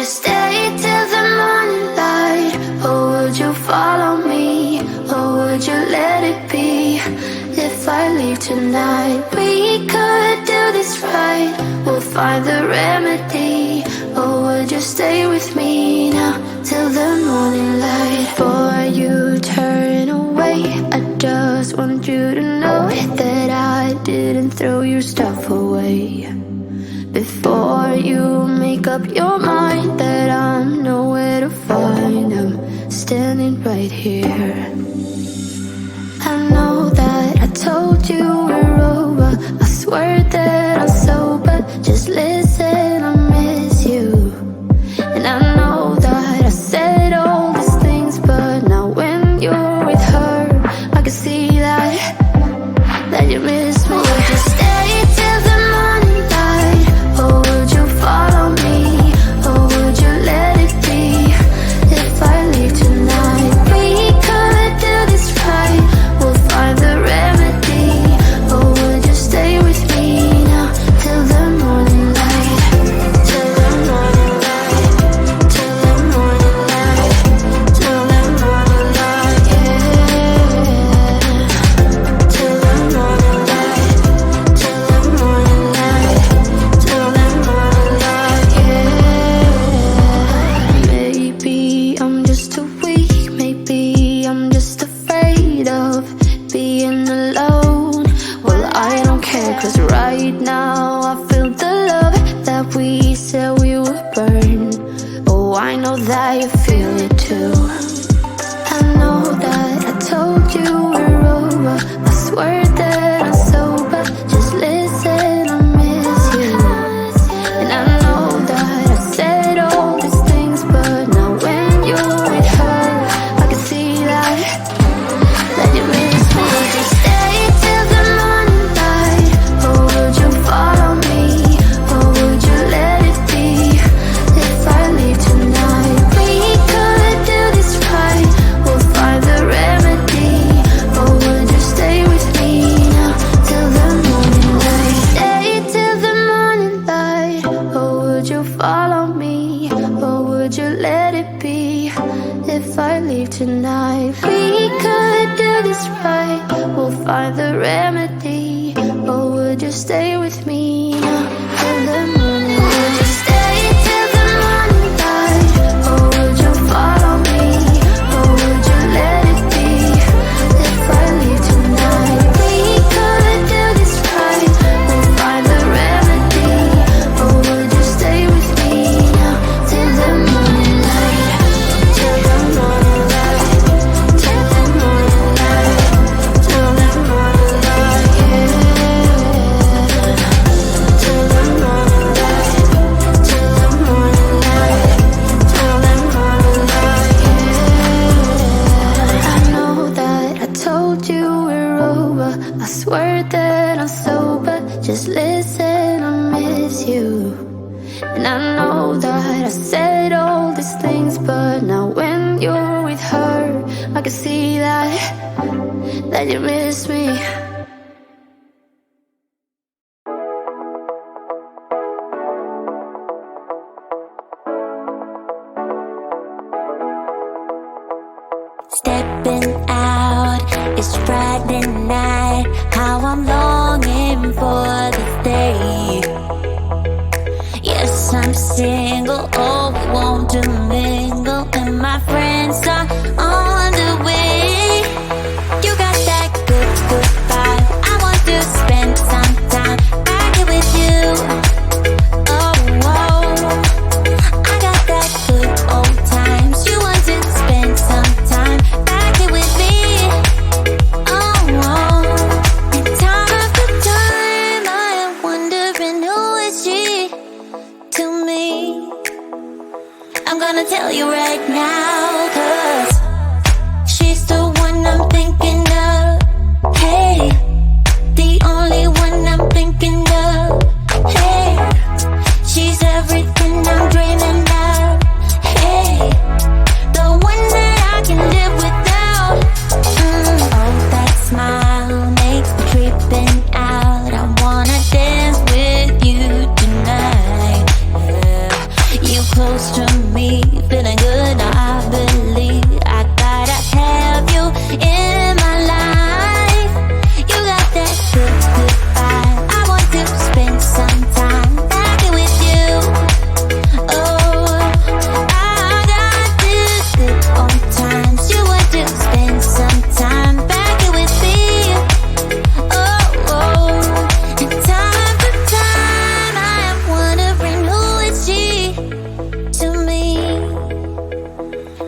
stay till the morning light? Or would you follow me? Or would you let it be? If I leave tonight, we could do this right. We'll find the remedy. Or would you stay with me now till the morning light? Before you turn away, I just want you to know that I didn't throw your stuff away. Before you make up your mind that I'm nowhere to find, I'm standing right here. I know that I told you we're over. I swear that I'm sober. Just listen, I miss you. And I know that I said all these things, but now when you're with her, I can see that you miss me. Would you stay till the morning light? Or would you follow me? Or would you let it be? If I leave tonight, we could do this right. We'll find the remedy. Or would you stay with me now till the morning light? Till the morning light. Till the morning light. Till the morning light, yeah. Till the morning light. Till the morning light. Till the morning light, yeah. Maybe I'm just too weak. Maybe I'm just afraid of being alone. Well, I don't care, 'cause right now I feel the love that we said we would burn. Oh, I know that you feel it too. I know that I told you we're over. I swear that I'm sober. Just listen, I miss you. And I know that I said all these things, but now when you're with her, I can see that you miss me. Would you stay till the morning light? Or would you follow me? Or would you let it be? If I leave tonight, we could do this right. We'll find the remedy. Or would you stay with me now till the morning light? Stay till the morning light. Or would you follow me? Or would you let it be? If I leave tonight, we could do this right. We'll find the remedy. Or would you stay with me now till the morning? Would you stay till the morning light? Or would you follow me? Or would you let it be? If I leave tonight, we could do this right. We'll find the remedy. Or would you stay with me now till the morning light? Till the morning light. Till the morning light. Till the morning light, yeah. Till the morning light. Till the morning light. Till the morning light, yeah. I know that I told you we're over. I swear that I'm sober. Just listen, I miss you. And I know that I said all these things, but now when you're with her, I can see that you miss me. Stepping out, it's Friday night. How I'm longing for this day. Yes, I'm single, oh, we want to mingle, and my friends are on the way. You got that good, good vibe. I want to spend some time back here with you. Oh, whoa. I got that good old times. You want to spend some time back here with me. Oh, whoa. And time after time, I am wondering who is she to me. I'm gonna tell you right now, 'cause she's the one I'm thinking of. Hey, the only one I'm thinking of. Hey, she's everything I'm dreaming of. Hey, the one that I can live without. Oh, that smile makes me tripping out. I wanna dance with you tonight. Yeah. You close close to me, feeling good now I believe I gotta have you in my life. You got that good, good vibe. I want to spend some time back with you. Oh, I got this good old times. You want to spend some time back with me. Oh, oh. And time to time I am wondering who is she to me.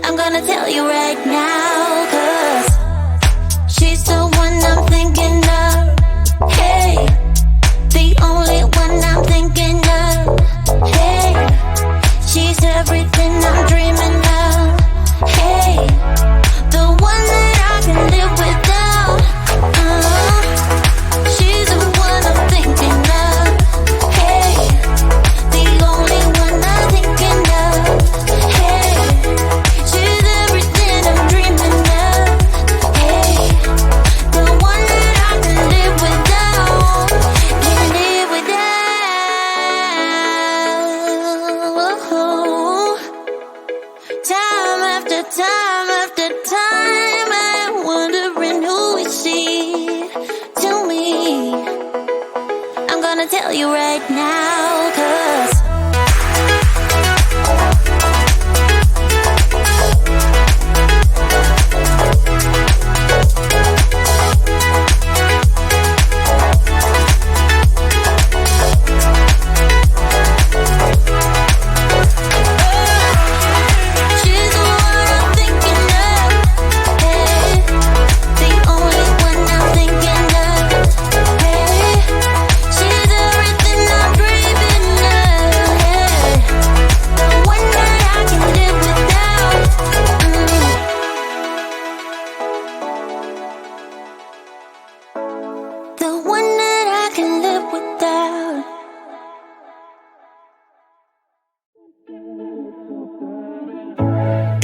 I'm gonna tell you right now, 'cause she's the one I'm thinking of. Hey, the only one I'm thinking of. Hey, she's everything I'm dreaming of. Hey, the one that I can live without. She's the one I'm thinking of. Hey, the only one I'm thinking of. Hey, she's everything I'm dreaming of. Hey, the one that I can live without. Can live without. Time after time after time, I'm wondering who is she to me. I'm gonna tell you right now, 'cause she's the one I'm thinking of. Hey, the only one I'm thinking of. Hey, she's everything I'm dreaming of. Hey, the one that I can live without. The one that I can live without.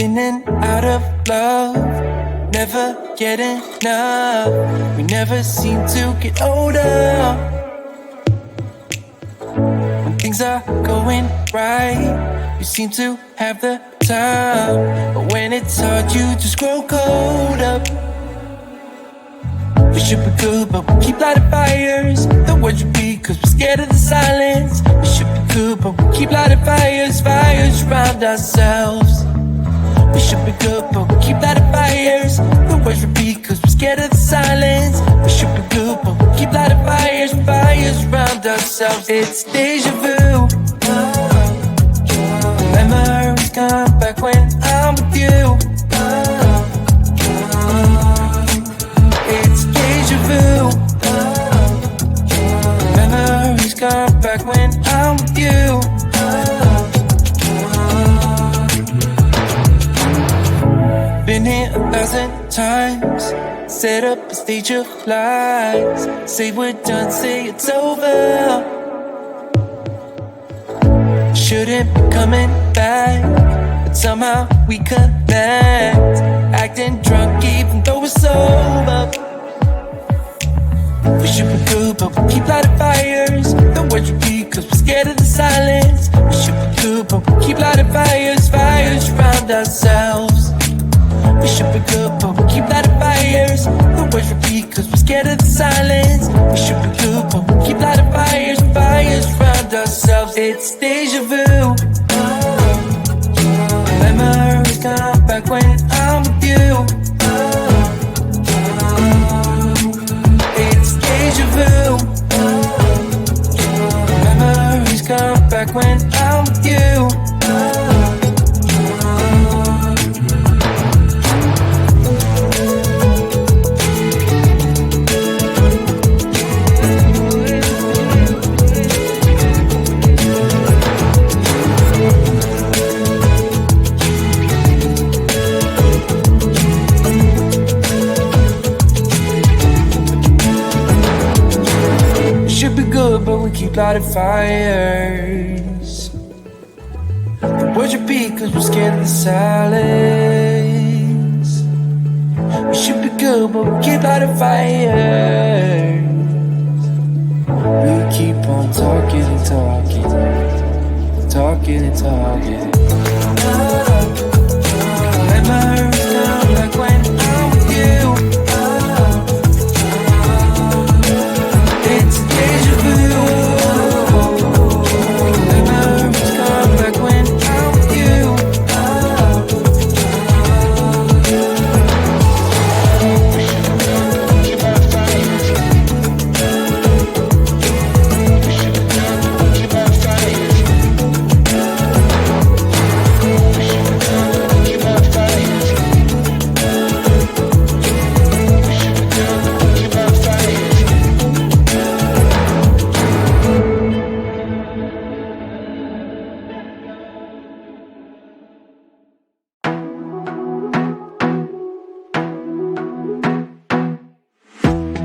In and out of love, never get enough. We never seem to get older. When things are going right, you seem to have the time. But when it's hard, you just grow cold up. We should be good, but we keep lighting fires. The words repeat, 'cause we're scared of the silence. We should be good, but we keep lighting fires, fires around ourselves. We should be good, but we keep lighting fires. The words repeat, 'cause we're scared of the silence. We should be good, but we keep lighting fires, fires around ourselves. It's deja vu. Memories come back when I'm with you. It's deja vu. Memories come back when I'm with you. Been here 1,000 times. Set up a stage of lies. Say we're done, say it's over. Shouldn't be coming back, but somehow we connect. Acting drunk even though we're sober. We should be good, but we keep lighting fires. The words repeat, 'cause we're scared of the silence. We should be good, but we keep lighting fires, fires around ourselves. We should be good, but we keep lighting fires. The words repeat, 'cause we're scared of the silence. We should be good, but we keep lighting fires, fires around ourselves. It's deja vu. Memories come back when I'm with you. It's deja vu. Memories come back when I'm with you. But we keep lighting fires. The words repeat, 'cause we're scared of the silence. We should be good, but we keep lighting fires. We keep on talking and talking, talking and talking. Let my nerves down like when I'm with you. It's deja vu. Let my nerves come like when I'm with you.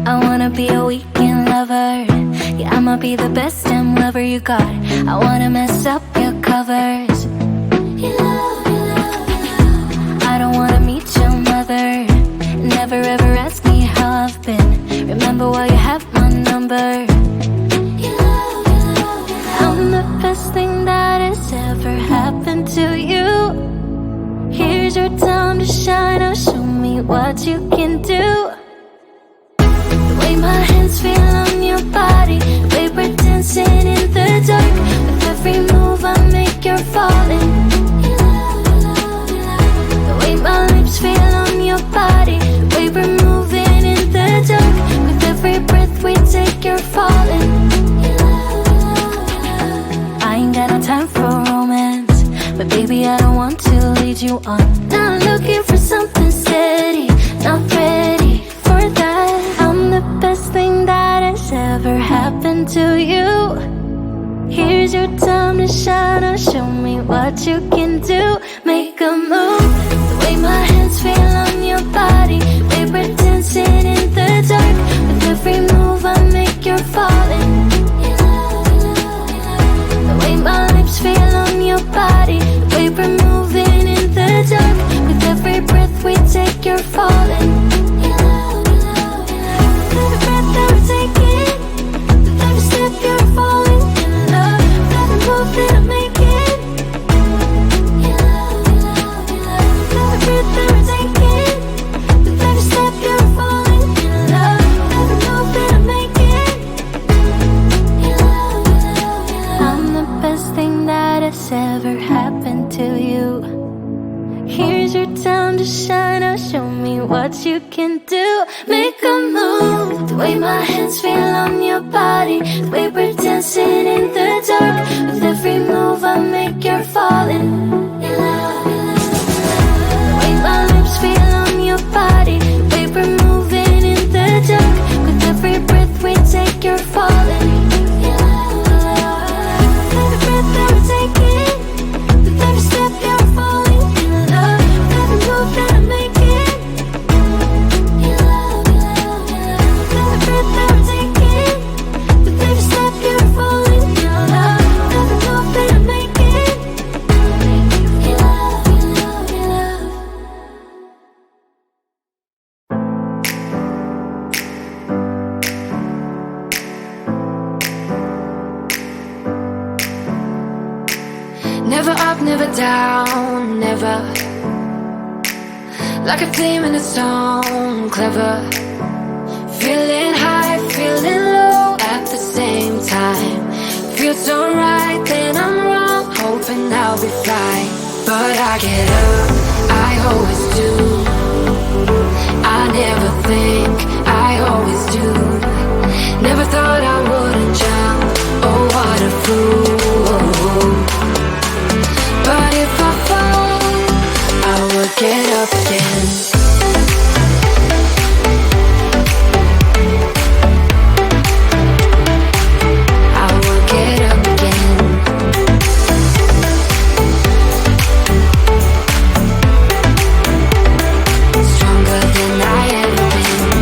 I wanna be a weekend lover. Yeah, I'ma be the best damn lover you got. I wanna mess up your covers. I don't wanna meet your mother. Never ever ask me how I've been. Remember why you have my number. I'm the best thing that has ever happened to you. Here's your time to shine. Now show me what you can do. My hands feel on your body. The way we're dancing in the dark. With every move I make, you're falling. The way my lips feel on your body. The way we're moving in the dark. With every breath we take, you're falling. I ain't got no time for romance, but baby I don't want to lead you on. Not looking for something steady. Not ready for that. I'm the best thing that has ever happened to you. Here's your time to shine. Now show me what you can do. Make a move. The way my hands feel on your body. The way we're dancing in the dark. With every move I make, you're falling. The way my lips feel on your body. The way we're moving in the dark. With every breath we take, you're falling. Every breath that we're taking, with every step you're falling in love. Every move that I'm making, every breath that we're taking, with every step you're falling in love. Every move that I'm making, I'm the best thing that has ever happened to you. Here's your time to shine. Now show me what you can do. Make a move. The way my hands feel on your body. The way we're dancing in the dark. With every move I make, you're falling. The way my lips feel on your body. The way we're moving in the dark. With every breath we take, you're falling. Every breath that we're taking, with every step you're falling in love. Every move that I'm making, every breath that we're taking, with every step you're falling in love. Every move that I'm making, Never up, never down, never. Like a theme in a song, clever. Feeling high, feeling low at the same time. Feels so right, then I'm wrong, hoping I'll be fine. But I get up, I always do. I never think, I always do. Never thought I wouldn't jump, oh what a fool. But if I fall, I will get up again. I will get up again. Stronger than I ever been.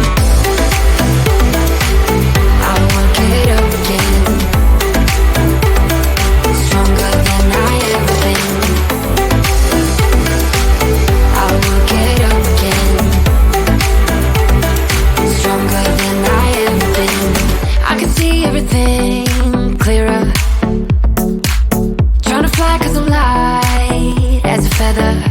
together.